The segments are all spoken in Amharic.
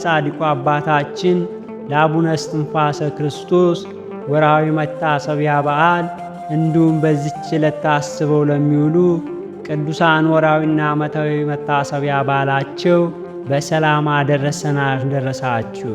ለጻድቁ አባታችን ለአቡነ እስትንፋሰ ክርስቶስ ወርሃዊ መታሰቢያ በዓል እንዲሁም በዚች ዕለት ታስበው ለሚውሉ ቅዱሳን ወርሃዊና ዓመታዊ መታሰቢያ በዓላቸው በሰላም አደረሰን አደረሳችሁ።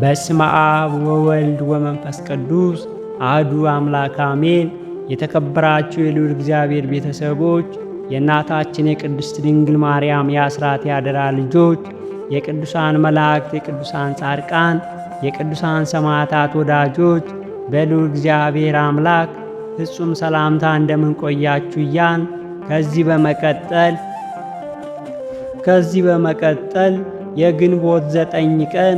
በስመ አብ ወወልድ ወመንፈስ ቅዱስ አሐዱ አምላክ አሜን። የተከበራችሁ የልዑል እግዚአብሔር ቤተሰቦች፣ የእናታችን የቅድስት ድንግል ማርያም የአስራት ያደራ ልጆች፣ የቅዱሳን መላእክት፣ የቅዱሳን ጻድቃን፣ የቅዱሳን ሰማዕታት ወዳጆች በልዑል እግዚአብሔር አምላክ ፍጹም ሰላምታ እንደምንቆያችሁ እያን ከዚህ በመቀጠል የግንቦት 9 ቀን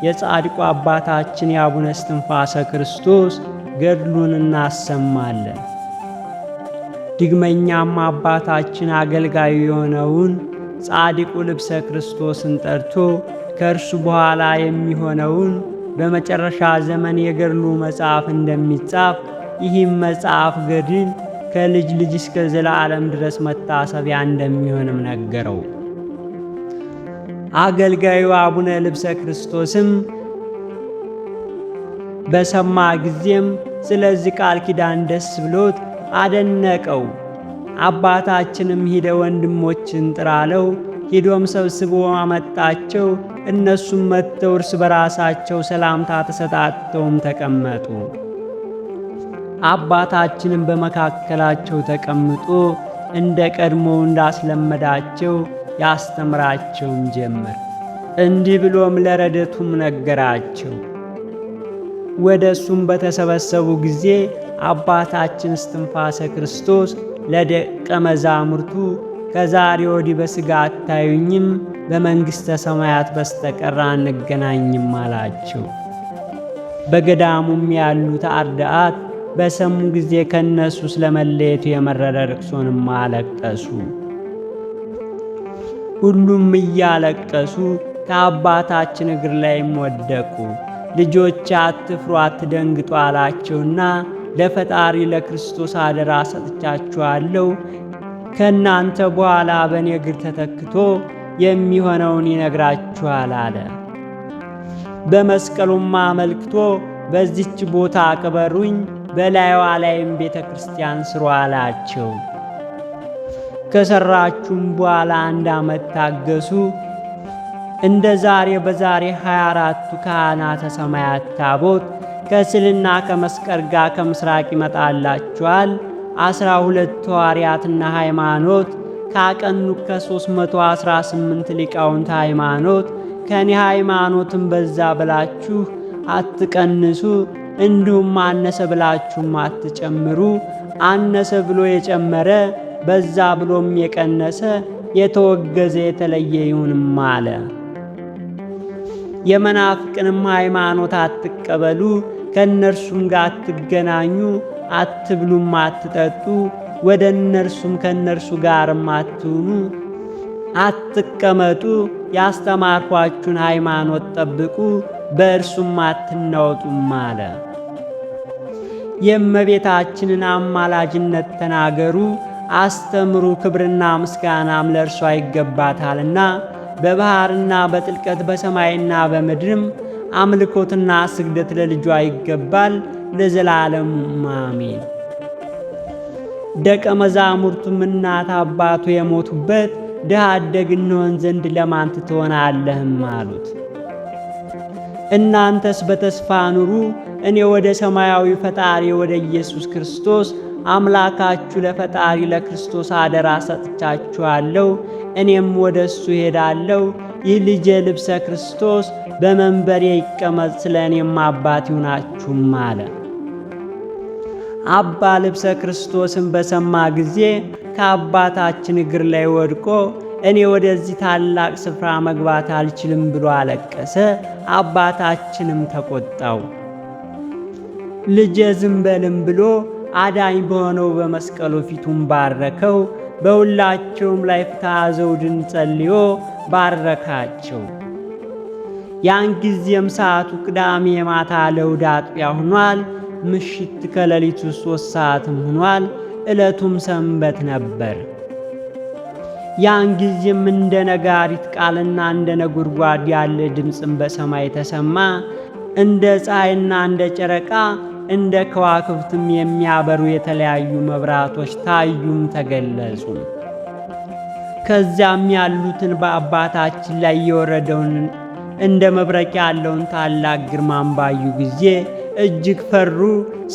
የጻድቁ አባታችን የአቡነ እስትንፋሰ ክርስቶስ ገድሉን እናሰማለን። ድግመኛም አባታችን አገልጋዩ የሆነውን ጻድቁ ልብሰ ክርስቶስን ጠርቶ ከእርሱ በኋላ የሚሆነውን በመጨረሻ ዘመን የገድሉ መጽሐፍ እንደሚጻፍ ይህም መጽሐፍ ገድል ከልጅ ልጅ እስከ ዘላለም ድረስ መታሰቢያ እንደሚሆንም ነገረው። አገልጋዩ አቡነ ልብሰ ክርስቶስም በሰማ ጊዜም ስለዚህ ቃል ኪዳን ደስ ብሎት አደነቀው። አባታችንም ሂደ ወንድሞችን ጥራለው። ሂዶም ሰብስቦ አመጣቸው። እነሱም መጥተው እርስ በራሳቸው ሰላምታ ተሰጣጥተውም ተቀመጡ። አባታችንም በመካከላቸው ተቀምጦ እንደ ቀድሞ እንዳስለመዳቸው ያስተምራቸውም ጀመር። እንዲህ ብሎም ለረድኤቱም ነገራቸው። ወደ እሱም በተሰበሰቡ ጊዜ አባታችን እስትንፋሰ ክርስቶስ ለደቀ መዛሙርቱ ከዛሬ ወዲህ በሥጋ አታዩኝም፣ በመንግሥተ ሰማያት በስተቀር አንገናኝም አላቸው። በገዳሙም ያሉት አርድአት በሰሙ ጊዜ ከነሱ ስለመለየቱ የመረረ ልቅሶንም አለቀሱ። ሁሉም እያለቀሱ ከአባታችን እግር ላይም ወደቁ። ልጆች አትፍሩ፣ አትደንግጡ አላቸውና ለፈጣሪ ለክርስቶስ አደራ ሰጥቻችኋለሁ። ከእናንተ በኋላ በእኔ እግር ተተክቶ የሚሆነውን ይነግራችኋል አለ። በመስቀሉም አመልክቶ በዚች ቦታ ቅበሩኝ፣ በላይዋ ላይም ቤተ ክርስቲያን ስሩ አላቸው። ከሠራችሁም በኋላ 1 ዓመት ታገሱ። እንደ ዛሬ በዛሬ 24ቱ ካህናተ ሰማያት ታቦት ከስዕልና ከመስቀል ጋር ከምሥራቅ ይመጣላችኋል። 12 ሐዋርያትና ሃይማኖት ካቀኑ ከ318 ሊቃውንት ሃይማኖት ከኔ ሃይማኖትም በዛ ብላችሁ አትቀንሱ፣ እንዲሁም አነሰ ብላችሁም አትጨምሩ። አነሰ ብሎ የጨመረ በዛ ብሎም የቀነሰ የተወገዘ የተለየ ይሁንም አለ። የመናፍቅንም ሃይማኖት አትቀበሉ፣ ከእነርሱም ጋር አትገናኙ፣ አትብሉም፣ አትጠጡ፣ ወደ እነርሱም ከእነርሱ ጋርም አትሁኑ፣ አትቀመጡ። ያስተማርኳችሁን ሃይማኖት ጠብቁ፣ በእርሱም አትናወጡም አለ። የእመቤታችንን አማላጅነት ተናገሩ፣ አስተምሩ፣ ክብርና ምስጋናም ለእርሷ ይገባታልና በባሕርና በጥልቀት በሰማይና በምድርም አምልኮትና ስግደት ለልጇ ይገባል ለዘላለሙ አሜን። ደቀ መዛሙርቱም እናት አባቱ የሞቱበት ድሃ አደግ እንሆን ዘንድ ለማን ትሆናለህም አሉት። እናንተስ በተስፋ ኑሩ፣ እኔ ወደ ሰማያዊ ፈጣሪ ወደ ኢየሱስ ክርስቶስ አምላካችሁ ለፈጣሪ ለክርስቶስ አደራ ሰጥቻችኋለሁ። እኔም ወደ እሱ ሄዳለሁ። ይህ ልጄ ልብሰ ክርስቶስ በመንበሬ ይቀመጥ፣ ስለ እኔም አባት ይሁናችሁም አለ። አባ ልብሰ ክርስቶስን በሰማ ጊዜ ከአባታችን እግር ላይ ወድቆ እኔ ወደዚህ ታላቅ ስፍራ መግባት አልችልም ብሎ አለቀሰ። አባታችንም ተቆጣው። ልጄ ዝም በልም ብሎ አዳኝ በሆነው በመስቀሉ ፊቱን ባረከው። በሁላቸውም ላይ ፍትሐ ዘውድን ጸልዮ ባረካቸው። ያን ጊዜም ሰዓቱ ቅዳሜ ማታ ለእሑድ አጥቢያ ሆኗል። ምሽት ከሌሊቱ 3 ሰዓትም ሆኗል። ዕለቱም ሰንበት ነበር። ያን ጊዜም እንደ ነጋሪት ቃልና እንደ ነጎድጓድ ያለ ድምፅም በሰማይ ተሰማ። እንደ ፀሐይና እንደ ጨረቃ እንደ ከዋክብትም የሚያበሩ የተለያዩ መብራቶች ታዩም ተገለጹ። ከዚያም ያሉትን በአባታችን ላይ የወረደውን እንደ መብረቅ ያለውን ታላቅ ግርማን ባዩ ጊዜ እጅግ ፈሩ፣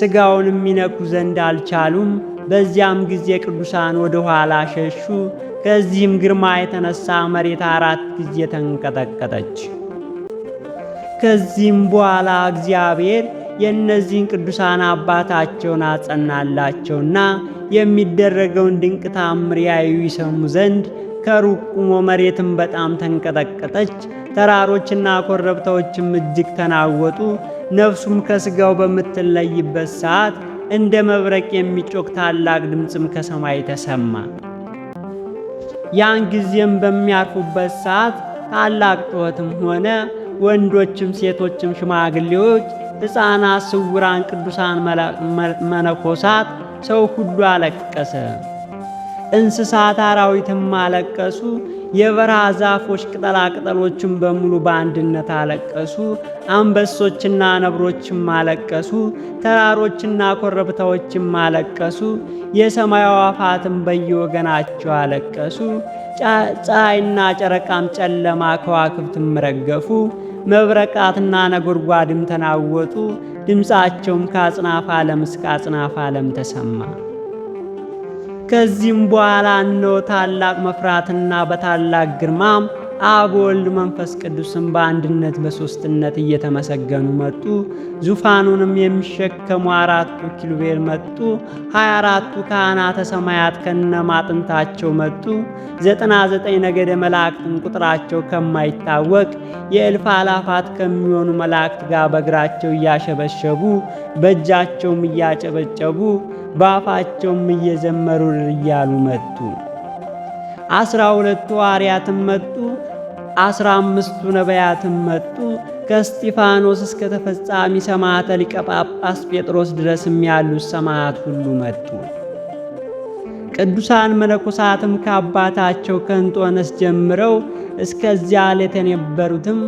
ሥጋውንም የሚነኩ ዘንድ አልቻሉም። በዚያም ጊዜ ቅዱሳን ወደ ኋላ ሸሹ። ከዚህም ግርማ የተነሳ መሬት 4 ጊዜ ተንቀጠቀጠች። ከዚህም በኋላ እግዚአብሔር የእነዚህን ቅዱሳን አባታቸውን አጸናላቸውና የሚደረገውን ድንቅ ታምር ያዩ ይሰሙ ዘንድ ከሩቅ ቆሞ መሬትም በጣም ተንቀጠቀጠች። ተራሮችና ኮረብታዎችም እጅግ ተናወጡ። ነፍሱም ከሥጋው በምትለይበት ሰዓት እንደ መብረቅ የሚጮክ ታላቅ ድምፅም ከሰማይ ተሰማ። ያን ጊዜም በሚያርፉበት ሰዓት ታላቅ ጩኸትም ሆነ። ወንዶችም ሴቶችም ሽማግሌዎች፣ ሕፃናት፣ ስውራን፣ ቅዱሳን መነኮሳት፣ ሰው ሁሉ አለቀሰ። እንስሳት አራዊትም አለቀሱ። የበረሃ ዛፎች ቅጠላቅጠሎችም በሙሉ በአንድነት አለቀሱ። አንበሶችና ነብሮችም አለቀሱ። ተራሮችና ኮረብታዎችም አለቀሱ። የሰማይ አዕዋፋትም በየወገናቸው አለቀሱ። ፀሐይና ጨረቃም ጨለማ፣ ከዋክብትም ረገፉ። መብረቃትና ነጎድጓድም ተናወጡ። ድምፃቸውም ከአጽናፈ ዓለም እስከ አጽናፈ ዓለም ተሰማ። ከዚህም በኋላ እነሆ ታላቅ መፍራትና በታላቅ ግርማም አብ ወልድ መንፈስ ቅዱስም በአንድነት በሦስትነት እየተመሰገኑ መጡ። ዙፋኑንም የሚሸከሙ 4ቱ ኪሩቤል መጡ። 24ቱ ካህናተ ሰማያት ከነማጥንታቸው መጡ። 99 ነገደ መላእክትም ቁጥራቸው ከማይታወቅ የእልፍ አላፋት ከሚሆኑ መላእክት ጋር በእግራቸው እያሸበሸቡ በእጃቸውም እያጨበጨቡ በአፋቸውም እየዘመሩ እያሉ መጡ። 12ቱ ሐዋርያትም መጡ። 15ቱ ነቢያትም መጡ። ከእስጢፋኖስ እስከ ተፈጻሚ ሰማዕተ ሊቀ ጳጳስ ጴጥሮስ ድረስም ያሉት ሰማዕት ሁሉ መጡ። ቅዱሳን መነኮሳትም ከአባታቸው ከእንጦንስ ጀምረው እስከዚያ ዕለት የነበሩትም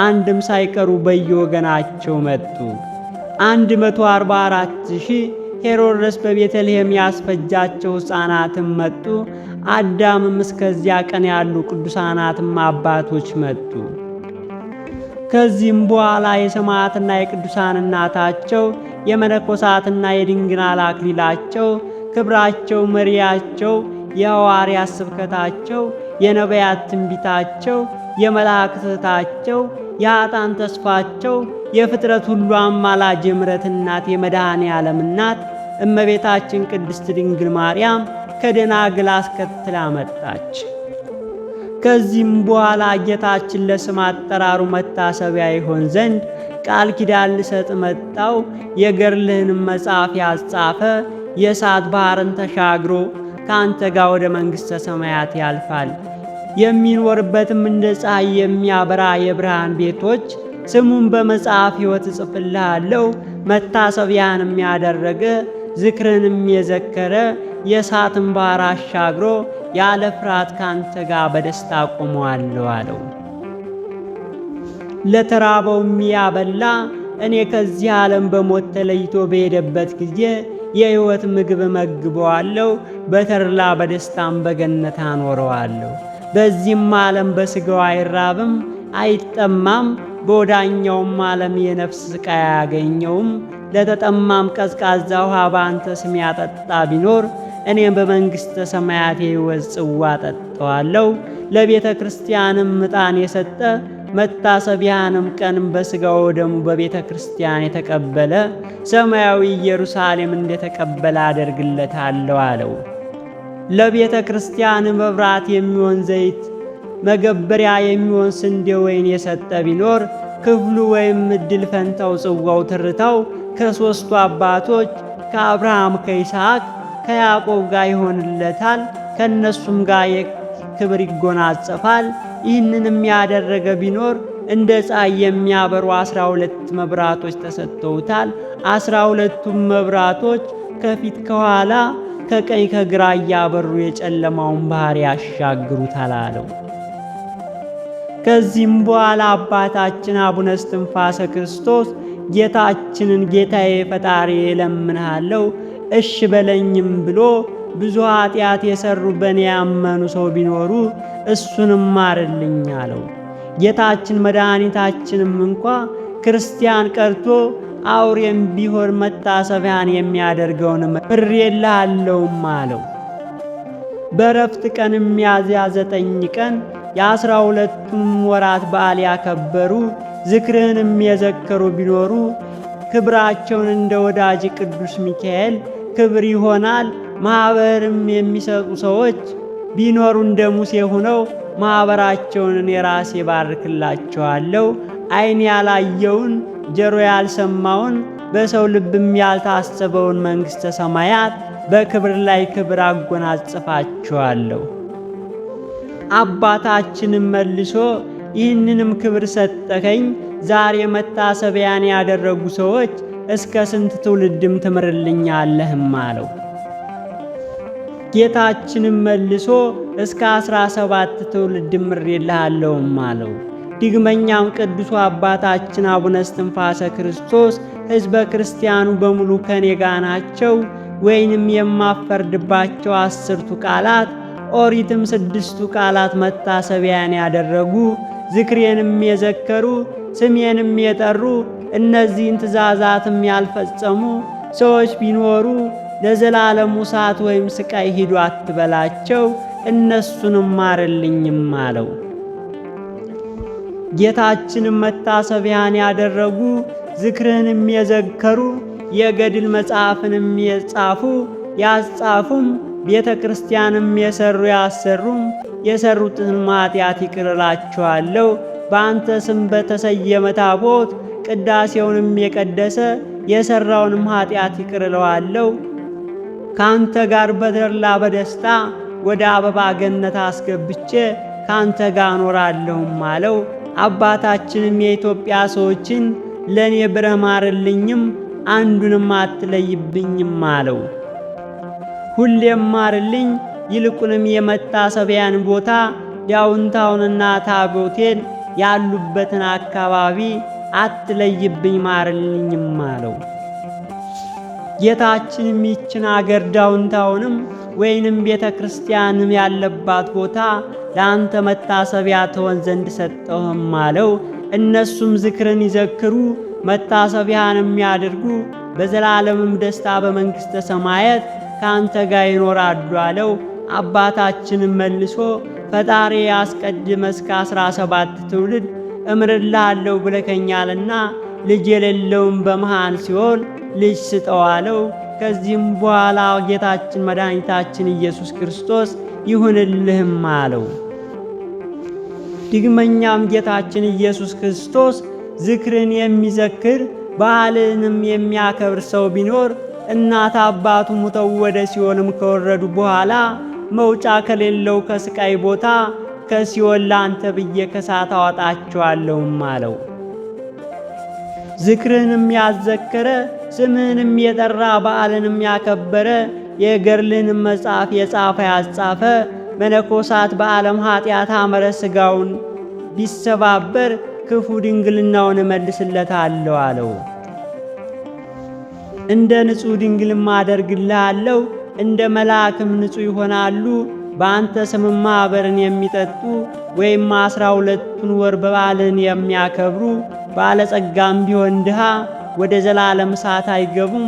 አንድም ሳይቀሩ በየወገናቸው መጡ። 144,000 ሄሮድስ በቤተልሔም ያስፈጃቸው ሕፃናትም መጡ። አዳምም እስከዚያ ቀን ያሉ ቅዱሳናትም አባቶች መጡ። ከዚህም በኋላ የሰማዕትና የቅዱሳን እናታቸው የመነኮሳትና የድንግል አክሊላቸው ክብራቸው መሪያቸው የሐዋርያት ስብከታቸው የነቢያት ትንቢታቸው የመላእክት እህታቸው የኃጥአን ተስፋቸው የፍጥረት ሁሉ አማላጅ የምሕረት እናት የመድኃኔ ዓለም እናት እመቤታችን ቅድስት ድንግል ማርያም ከደናግል አስከትላ መጣች። ከዚህም በኋላ ጌታችን ለስም አጠራሩ መታሰቢያ ይሆን ዘንድ ቃል ኪዳን ልሰጥ መጣው። የገድልህንም መጽሐፍ ያጻፈ የእሳት ባሕርን ተሻግሮ ከአንተ ጋር ወደ መንግሥተ ሰማያት ያልፋል። የሚኖርበትም እንደ ፀሐይ የሚያበራ የብርሃን ቤቶች ስሙን በመጽሐፍ ሕይወት እጽፍልሃለሁ። መታሰቢያንም ያደረገ ዝክርንም የዘከረ የእሳትን ባሕር አሻግሮ ያለ ፍርሃት ካንተ ጋር በደስታ ቆመዋለሁ አለው። ለተራበውም ያበላ እኔ ከዚህ ዓለም በሞት ተለይቶ በሄደበት ጊዜ የሕይወት ምግብ እመግበዋለሁ፣ በተድላ በደስታም በገነት አኖረዋለሁ። በዚህም ዓለም በሥጋው አይራብም አይጠማም፣ በወዳኛውም ዓለም የነፍስ ሥቃይ አያገኘውም። ለተጠማም ቀዝቃዛ ውሃ በአንተ ስም ያጠጣ ቢኖር እኔም በመንግሥተ ሰማያት የሕይወት ጽዋ አጠጣዋለሁ። ለቤተ ክርስቲያንም ዕጣን የሰጠ መታሰቢያንም ቀንም በሥጋው ደሙ በቤተ ክርስቲያን የተቀበለ ሰማያዊ ኢየሩሳሌም እንደተቀበለ አደርግለታለሁ አለው። ለቤተ ክርስቲያን መብራት የሚሆን ዘይት መገበሪያ የሚሆን ስንዴ ወይን የሰጠ ቢኖር ክፍሉ ወይም ዕድል ፈንታው ጽዋው ትርታው ከሦስቱ አባቶች ከአብርሃም ከይስሐቅ ከያዕቆብ ጋር ይሆንለታል። ከእነሱም ጋር ክብር ይጎናጸፋል። ይህንንም ያደረገ ቢኖር እንደ ፀሐይ የሚያበሩ 12 መብራቶች ተሰጥተውታል። 12ቱም መብራቶች ከፊት ከኋላ ከቀኝ ከግራ እያበሩ የጨለማውን ባሕር ያሻግሩታል አለው። ከዚህም በኋላ አባታችን አቡነ እስትንፋሰ ክርስቶስ ጌታችንን ጌታዬ ፈጣሪ እለምንሃለሁ እሺ በለኝም ብሎ ብዙ ኃጢአት የሰሩ በእኔ ያመኑ ሰው ቢኖሩ እሱንም ማርልኝ አለው። ጌታችን መድኃኒታችንም እንኳ ክርስቲያን ቀርቶ አውሬም ቢሆን መታሰቢያን የሚያደርገውን ምሬልሃለሁም አለው። በረፍት ቀን ሚያዝያ 9 ቀን የ12ቱም ወራት በዓል ያከበሩ ዝክርህንም የዘከሩ ቢኖሩ ክብራቸውን እንደ ወዳጅ ቅዱስ ሚካኤል ክብር ይሆናል። ማኅበርም የሚሰጡ ሰዎች ቢኖሩ እንደ ሙሴ ሆነው ማኅበራቸውን እኔ ራሴ ባርክላቸዋለሁ። ዓይን ያላየውን ጆሮ ያልሰማውን በሰው ልብም ያልታሰበውን መንግሥተ ሰማያት በክብር ላይ ክብር አጎናጽፋቸዋለሁ። አባታችንም መልሶ ይህንንም ክብር ሰጠኸኝ፣ ዛሬ መታሰቢያን ያደረጉ ሰዎች እስከ ስንት ትውልድም ትምርልኛለህም አለው። ጌታችንም መልሶ እስከ 17 ትውልድ ምሬልሃለሁም አለው። ዳግመኛም ቅዱሱ አባታችን አቡነ እስትንፋሰ ክርስቶስ ሕዝበ ክርስቲያኑ በሙሉ ከኔ ጋር ናቸው፣ ወይንም የማፈርድባቸው 10ቱ ቃላት ኦሪትም 6ቱ ቃላት መታሰቢያን ያደረጉ ዝክሬንም የዘከሩ ስሜንም የጠሩ እነዚህን ትእዛዛትም ያልፈጸሙ ሰዎች ቢኖሩ ለዘላለሙ እሳት ወይም ስቃይ ሂዱ አትበላቸው፣ እነሱንም ማርልኝም አለው። ጌታችንም መታሰቢያን ያደረጉ ዝክርህንም የዘከሩ የገድል መጽሐፍንም የጻፉ ያጻፉም ቤተ ክርስቲያንም የሰሩ ያሰሩም የሰሩትን ኃጢአት ይቅር እላቸዋለሁ። በአንተ ስም በተሰየመ ታቦት ቅዳሴውንም የቀደሰ የሰራውንም ኃጢአት ይቅር እለዋለሁ። ካንተ ጋር በተድላ በደስታ ወደ አበባ ገነት አስገብቼ ካንተ ጋር እኖራለሁም አለው። አባታችንም የኢትዮጵያ ሰዎችን ለኔ ብረህ ማርልኝም አንዱንም አትለይብኝም አለው። ሁሌም ማርልኝ፣ ይልቁንም የመታሰቢያን ቦታ ዳውንታውንና ታቦቴን ያሉበትን አካባቢ አትለይብኝ ማርልኝም አለው። ጌታችንም ይችን አገር ዳውንታውንም ወይንም ቤተ ክርስቲያንም ያለባት ቦታ ለአንተ መታሰቢያ ትሆን ዘንድ ሰጠሁም አለው። እነሱም ዝክርን ይዘክሩ መታሰቢያንም ያድርጉ በዘላለምም ደስታ በመንግሥተ ሰማያት ከአንተ ጋር ይኖራሉ አለው። አባታችንም መልሶ ፈጣሪ አስቀድመ እስከ 17 ትውልድ እምርልሃለሁ ብለከኛልና ልጅ የሌለውም በመሃን ሲሆን ልጅ ስጠው አለው። ከዚህም በኋላ ጌታችን መድኃኒታችን ኢየሱስ ክርስቶስ ይሁንልህም አለው። ዳግመኛም ጌታችን ኢየሱስ ክርስቶስ ዝክርን የሚዘክር በዓልንም የሚያከብር ሰው ቢኖር እናት አባቱ ሙተው ወደ ሲኦልም ከወረዱ በኋላ መውጫ ከሌለው ከስቃይ ቦታ ከሲኦል ላንተ ብዬ ከሳት አወጣቸዋለሁም አለው። ዝክርህንም ያዘከረ ስምህንም የጠራ በዓልንም ያከበረ የገድልህንም መጽሐፍ የጻፈ ያጻፈ መነኮሳት በዓለም ኃጢአት አመረ ሥጋውን ቢሰባበር ክፉ ድንግልናውን እመልስለታለሁ አለው። እንደ ንጹሕ ድንግልም አደርግልሃለሁ፣ እንደ መልአክም ንጹሕ ይሆናሉ። በአንተ ስምም ማኅበርን የሚጠጡ ወይም 12ቱን ወር በዓልን የሚያከብሩ ባለጸጋም ቢሆን ድሃ ወደ ዘላለም እሳት አይገቡም።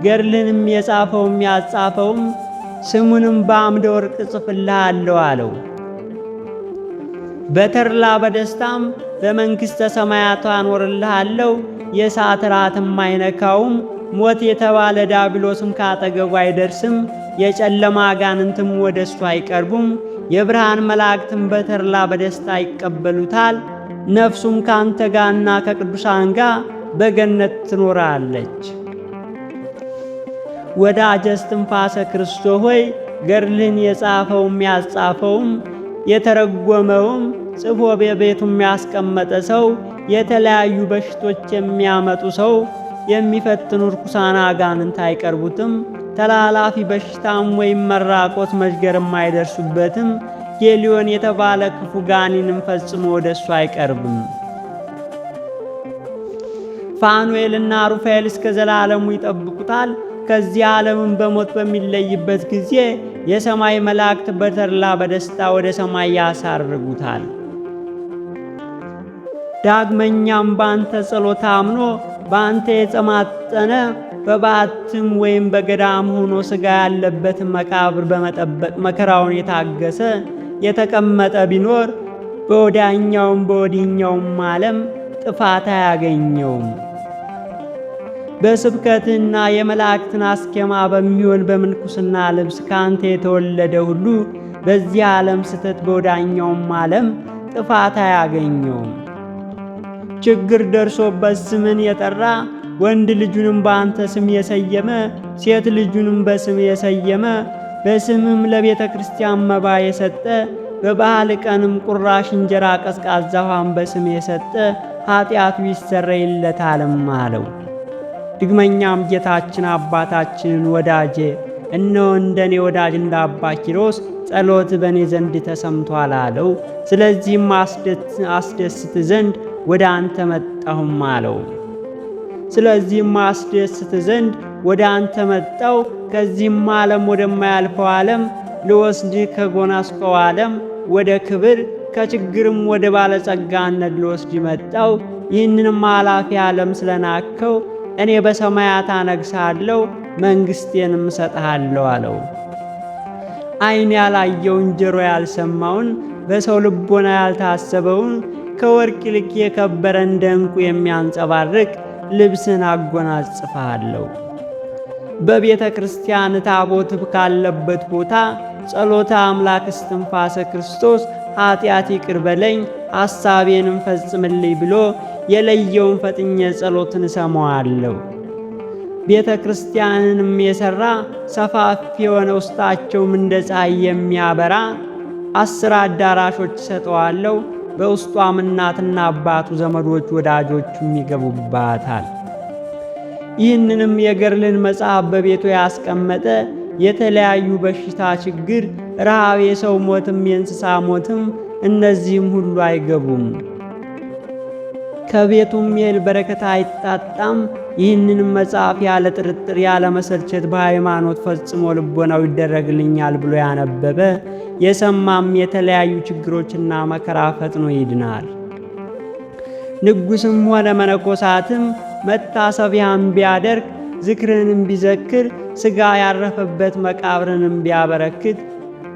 ገድልንም የጻፈውም ያጻፈውም ስሙንም በአምደ ወርቅ እጽፍልሃለሁ አለው። በተድላ በደስታም በመንግሥተ ሰማያት አኖርልሃለሁ። የእሳት ራትም አይነካውም። ሞት የተባለ ዲያብሎስም ካጠገቡ አይደርስም። የጨለማ አጋንንትም ወደ እሱ አይቀርቡም። የብርሃን መላእክትም በተድላ በደስታ ይቀበሉታል። ነፍሱም ካንተ ጋርና ከቅዱሳን ጋር በገነት ትኖራለች። ወዳጄ እስትንፋሰ ክርስቶስ ሆይ ገድልህን የጻፈውም ያጻፈውም የተረጎመውም ጽፎ በቤቱም ያስቀመጠ ሰው የተለያዩ በሽቶች የሚያመጡ ሰው የሚፈትኑ ርኩሳን አጋንንት አይቀርቡትም። ተላላፊ በሽታም ወይም መራቆት መዥገርም አይደርሱበትም። ጌሊዮን የተባለ ክፉ ጋኔንም ፈጽሞ ወደ እሱ አይቀርብም። ፋኑኤልና ሩፋኤል እስከ ዘላለሙ ይጠብቁታል። ከዚህ ዓለምን በሞት በሚለይበት ጊዜ የሰማይ መላእክት በተድላ በደስታ ወደ ሰማይ ያሳርጉታል። ዳግመኛም በአንተ ጸሎት አምኖ በአንተ የጸማጠነ በባዕትም ወይም በገዳም ሆኖ ሥጋ ያለበትን መቃብር በመጠበቅ መከራውን የታገሰ የተቀመጠ ቢኖር በወዲያኛውም በወዲኛውም ዓለም ጥፋት አያገኘውም። በስብከትና የመላእክትን አስኬማ በሚሆን በምንኩስና ልብስ ካንተ የተወለደ ሁሉ በዚህ ዓለም ስተት በወዳኛውም ዓለም ጥፋት አያገኘውም። ችግር ደርሶበት ስምን የጠራ ወንድ ልጁንም በአንተ ስም የሰየመ ሴት ልጁንም በስም የሰየመ በስምም ለቤተ ክርስቲያን መባ የሰጠ በበዓል ቀንም ቁራሽ እንጀራ ቀዝቃዛ ውሃን በስም የሰጠ ኃጢአቱ ይሰረይለታልም አለው። ድግመኛም ጌታችን አባታችንን ወዳጄ እነሆ እንደኔ ወዳጅ እንደ አባ ኪሮስ ጸሎት በእኔ ዘንድ ተሰምቷል አለው። ስለዚህም አስደስት ዘንድ ወደ አንተ መጣሁም አለው። ስለዚህም አስደስት ዘንድ ወደ አንተ መጣው። ከዚህም ዓለም ወደማያልፈው ዓለም ልወስድህ ከጎናስቆው ዓለም ወደ ክብር ከችግርም ወደ ባለጸጋነት ልወስድ መጣው። ይህንንም ኃላፊ ዓለም ስለናከው እኔ በሰማያት አነግሣለሁ፣ መንግሥቴንም እሰጥሃለሁ አለው። ዓይን ያላየውን ጆሮ ያልሰማውን በሰው ልቦና ያልታሰበውን ከወርቅ ይልቅ የከበረ እንደ ዕንቁ የሚያንጸባርቅ ልብስን አጎናጽፍሃለሁ። በቤተ ክርስቲያን ታቦት ካለበት ቦታ ጸሎተ አምላክ እስትንፋሰ ክርስቶስ ኃጢአት ይቅር በለኝ ሐሳቤንም ፈጽምልኝ ብሎ የለየውን ፈጥኜ ጸሎትን እሰማዋለሁ። ቤተ ክርስቲያንንም የሠራ ሰፋፊ የሆነ ውስጣቸውም እንደ ፀሐይ የሚያበራ 10 አዳራሾች ሰጠዋለሁ። በውስጧም እናትና አባቱ ዘመዶች ወዳጆቹም ይገቡባታል። ይህንንም የገድልን መጽሐፍ በቤቱ ያስቀመጠ የተለያዩ በሽታ፣ ችግር፣ ረሃብ፣ የሰው ሞትም የእንስሳ ሞትም እነዚህም ሁሉ አይገቡም። ከቤቱም የእህል በረከት አይጣጣም። ይህንንም መጽሐፍ ያለ ጥርጥር ያለ መሰልቸት በሃይማኖት ፈጽሞ ልቦናው ይደረግልኛል ብሎ ያነበበ የሰማም የተለያዩ ችግሮችና መከራ ፈጥኖ ይድናል። ንጉሥም ሆነ መነኮሳትም መታሰቢያን ቢያደርግ ዝክርንም ቢዘክር ሥጋ ያረፈበት መቃብርንም ቢያበረክት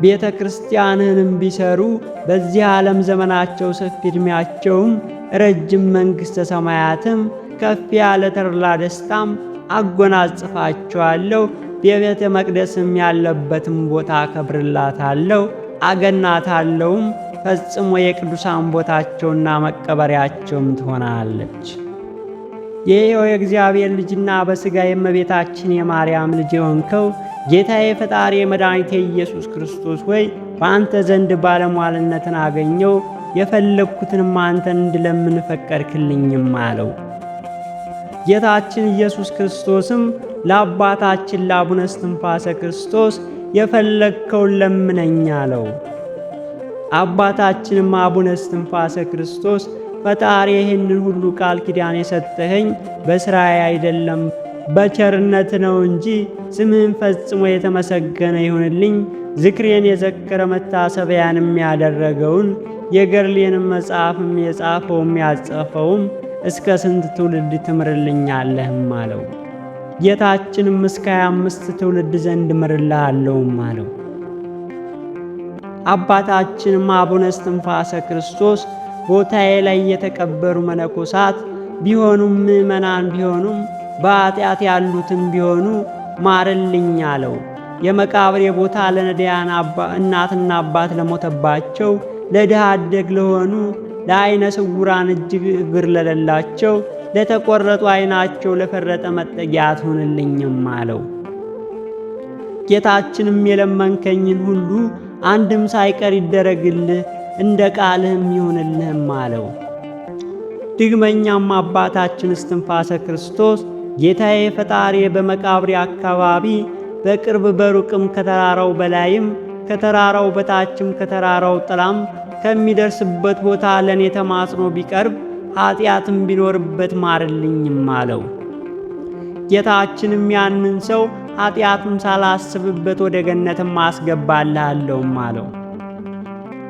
ቤተ ክርስቲያንንም ቢሰሩ በዚህ ዓለም ዘመናቸው ሰፊ ዕድሜያቸውም ረጅም መንግሥተ ሰማያትም ከፍ ያለ ተድላ ደስታም አጎናጽፋቸዋለሁ። የቤተ መቅደስም ያለበትም ቦታ አከብርላታለሁ፣ አገናታለሁም። ፈጽሞ የቅዱሳን ቦታቸውና መቀበሪያቸውም ትሆናለች። የሕያው የእግዚአብሔር ልጅና በሥጋ የእመቤታችን የማርያም ልጅ የሆንከው ጌታዬ ፈጣሪ መድኃኒቴ ኢየሱስ ክርስቶስ ሆይ በአንተ ዘንድ ባለሟልነትን አገኘው። የፈለግኩትንም አንተን እንድለምን ፈቀድክልኝም አለው። ጌታችን ኢየሱስ ክርስቶስም ለአባታችን ለአቡነ እስትንፋሰ ክርስቶስ የፈለግከውን ለምነኝ አለው። አባታችንም አቡነ እስትንፋሰ ክርስቶስ ፈጣሪ ይህንን ሁሉ ቃል ኪዳን የሰጠኸኝ በሥራዬ አይደለም በቸርነት ነው እንጂ ስምህን ፈጽሞ የተመሰገነ ይሁንልኝ። ዝክሬን የዘከረ መታሰቢያንም ያደረገውን የገድሌንም መጽሐፍም የጻፈውም ያጸፈውም እስከ ስንት ትውልድ ትምርልኛለህም አለው። ጌታችንም እስከ 25 ትውልድ ዘንድ ምርልሃለሁም አለው። አባታችንም አቡነ እስትንፋሰ ክርስቶስ ቦታዬ ላይ የተቀበሩ መነኮሳት ቢሆኑም ምእመናን ቢሆኑም በኃጢአት ያሉትም ቢሆኑ ማርልኝ አለው። የመቃብሬ ቦታ ለነዳያን እናትና አባት ለሞተባቸው፣ ለድሃ አደግ ለሆኑ፣ ለዓይነ ስውራን እጅግ እግር ለሌላቸው፣ ለተቆረጡ ዓይናቸው ለፈረጠ መጠጊያ ትሆንልኝም አለው። ጌታችንም የለመንከኝን ሁሉ አንድም ሳይቀር ይደረግልህ እንደ ቃልህም ይሁንልህም አለው። ድግመኛም አባታችን እስትንፋሰ ክርስቶስ ጌታዬ ፈጣሪ በመቃብሬ አካባቢ በቅርብ በሩቅም ከተራራው በላይም ከተራራው በታችም ከተራራው ጥላም ከሚደርስበት ቦታ ለእኔ ተማጽኖ ቢቀርብ ኃጢአትም ቢኖርበት ማርልኝም አለው። ጌታችንም ያንን ሰው ኃጢአቱን ሳላስብበት ወደ ገነትም አስገባልሃለሁም አለው።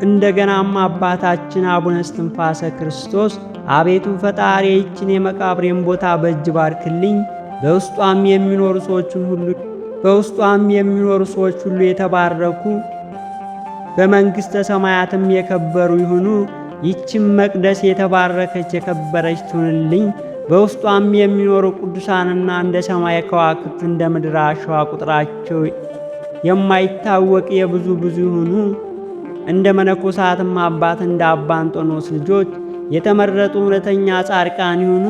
እንደገናም አባታችን አቡነ እስትንፋሰ ክርስቶስ አቤቱ ፈጣሪ ይህችን የመቃብሬን ቦታ በእጅ ባርክልኝ፣ በውስጧም የሚኖሩ ሰዎች ሁሉ የተባረኩ በመንግሥተ ሰማያትም የከበሩ ይሁኑ። ይህችም መቅደስ የተባረከች የከበረች ትሁንልኝ። በውስጧም የሚኖሩ ቅዱሳንና እንደ ሰማይ ከዋክብት እንደ ምድር አሸዋ ቁጥራቸው የማይታወቅ የብዙ ይሁኑ። እንደ መነኮሳትም አባት እንደ አባ አንጦኖስ ልጆች የተመረጡ እውነተኛ ጻድቃን ይሁኑ።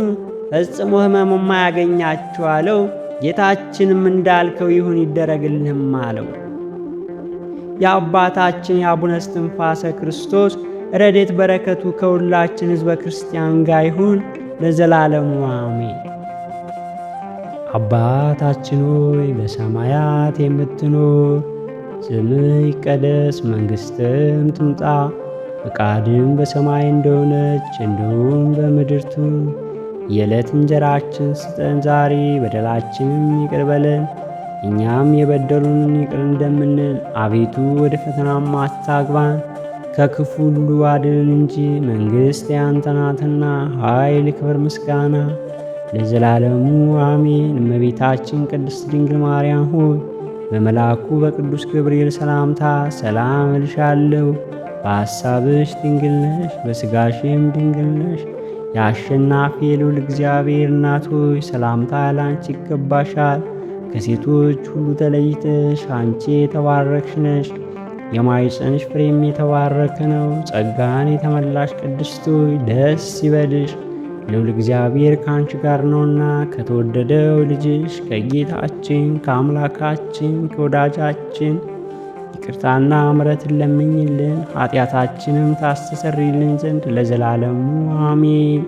ፈጽሞ ሕመም የማያገኛቸው አለው። ጌታችንም እንዳልከው ይሁን ይደረግልህም አለው። የአባታችን የአቡነ እስትንፋሰ ክርስቶስ ረድኤት በረከቱ ከሁላችን ሕዝበ ክርስቲያን ጋር ይሁን ለዘላለሙ አሜን። አባታችን ሆይ በሰማያት የምትኖር፣ ስምህ ይቀደስ፣ መንግሥትም ትምጣ፣ ፈቃድም በሰማይ እንደሆነች እንዲሁም በምድር ትሁን። የዕለት እንጀራችን ስጠን ዛሬ፣ በደላችንም ይቅር በለን እኛም የበደሉንን ይቅር እንደምንል፣ አቤቱ ወደ ፈተናም አታግባን ከክፉ ሁሉ አድነን እንጂ መንግሥት ያንተ ናትና፣ ኃይል፣ ክብር፣ ምስጋና ለዘላለሙ አሜን። እመቤታችን ቅድስት ድንግል ማርያም ሆይ በመልአኩ በቅዱስ ገብርኤል ሰላምታ ሰላም እልሻለሁ። በሐሳብሽ ድንግል ነሽ፣ በሥጋሽም ድንግል ነሽ። የአሸናፊ የልዑል እግዚአብሔር እናት ሆይ ሰላምታ ላንቺ ይገባሻል። ከሴቶች ሁሉ ተለይተሽ አንቺ የተባረክሽ ነሽ፣ የማኅፀንሽ ፍሬም የተባረከ ነው። ጸጋን የተመላሽ ቅድስት ሆይ ደስ ይበልሽ፣ ልዑል እግዚአብሔር ከአንቺ ጋር ነውና ከተወደደው ልጅሽ ከጌታችን ከአምላካችን ከወዳጃችን ይቅርታና ምሕረትን ለምኝልን ኃጢአታችንም ታስተሰርይልን ዘንድ ለዘላለሙ አሜን።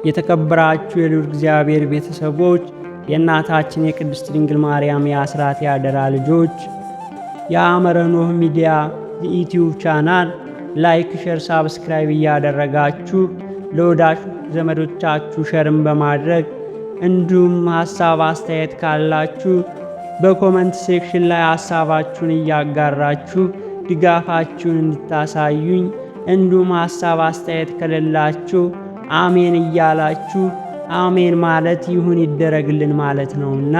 የተከበራችሁ የልዑል እግዚአብሔር ቤተሰቦች፣ የእናታችን የቅድስት ድንግል ማርያም የአስራት ያደራ ልጆች፣ የአመረ ኖህ ሚዲያ የዩቲዩብ ቻናል ላይክ፣ ሸር፣ ሳብስክራይብ እያደረጋችሁ ለወዳጅ ዘመዶቻችሁ ሸርም በማድረግ እንዲሁም ሐሳብ አስተያየት ካላችሁ በኮመንት ሴክሽን ላይ ሐሳባችሁን እያጋራችሁ ድጋፋችሁን እንድታሳዩኝ፣ እንዲሁም ሐሳብ አስተያየት ከሌላችሁ አሜን እያላችሁ አሜን ማለት ይሁን ይደረግልን ማለት ነውና